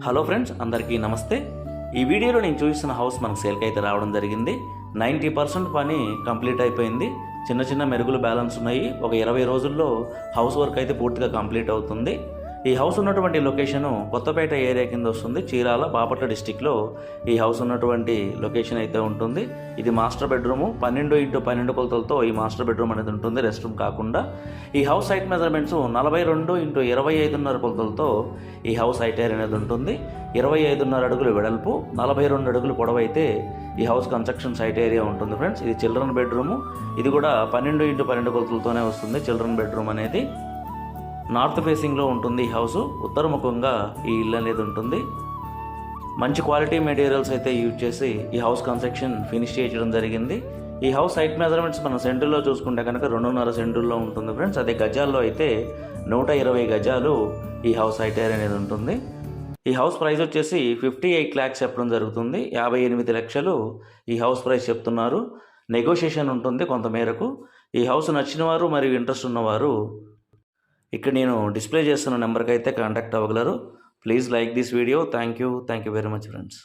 Hello friends, అందరికీ నమస్తే. ఈ వీడియోలో నేను చూపిస్తున్న హౌస్ మనకు సేల్కి అయితే రావడం జరిగింది. 90% పని కంప్లీట్ అయిపోయింది. చిన్న చిన్న మెరుగులు బ్యాలెన్స్ ఉన్నాయి. ఒక 20 రోజుల్లో హౌస్ వర్క్ అయితే పూర్తిగా కంప్లీట్ అవుతుంది. ఈ హౌస్ ఉన్నటువంటి లొకేషను కొత్తపేట ఏరియా కింద వస్తుంది. చీరాల బాపట్ల డిస్టిక్లో ఈ హౌస్ ఉన్నటువంటి లొకేషన్ అయితే ఉంటుంది. ఇది మాస్టర్ బెడ్రూము. 12x12 కొలతలతో ఈ మాస్టర్ బెడ్రూమ్ అనేది ఉంటుంది, రెస్ట్ రూమ్ కాకుండా. ఈ హౌస్ సైట్ మెజర్మెంట్స్ 42x25.5 కొలతలతో ఈ హౌస్ హైట్ ఏరియా అనేది ఉంటుంది. 25.5 అడుగులు వెడల్పు, 42 అడుగులు పొడవు అయితే ఈ హౌస్ కన్స్ట్రక్షన్ సైట్ ఏరియా ఉంటుంది ఫ్రెండ్స్. ఇది చిల్డ్రన్ బెడ్రూము. ఇది కూడా 12x12 కొలతలతోనే వస్తుంది. చిల్డ్రన్ బెడ్రూమ్ అనేది నార్త్ ఫేసింగ్లో ఉంటుంది. ఈ హౌస్ ఉత్తరముఖంగా ఈ ఇల్లు అనేది ఉంటుంది. మంచి క్వాలిటీ మెటీరియల్స్ అయితే యూజ్ చేసి ఈ హౌస్ కన్స్ట్రక్షన్ ఫినిష్ చేయడం జరిగింది. ఈ హౌస్ సైట్ మెజర్మెంట్స్ మనం సెంటుల్లో చూసుకుంటే కనుక 2.5 సెంటుల్లో ఉంటుంది ఫ్రెండ్స్. అదే గజాల్లో అయితే 120 గజాలు ఈ హౌస్ హైట్ ఏరియా అనేది ఉంటుంది. ఈ హౌస్ ప్రైస్ వచ్చేసి 58 lakhs చెప్పడం జరుగుతుంది. 58 లక్షలు ఈ హౌస్ ప్రైస్ చెప్తున్నారు. నెగోషియేషన్ ఉంటుంది కొంతమేరకు. ఈ హౌస్ నచ్చిన వారు మరియు ఇంట్రెస్ట్ ఉన్నవారు ఇక్కడ నేను డిస్ప్లే చేస్తున్న నెంబర్కి అయితే కాంటాక్ట్ అవ్వగలరు. Please like this video. Thank you very much friends.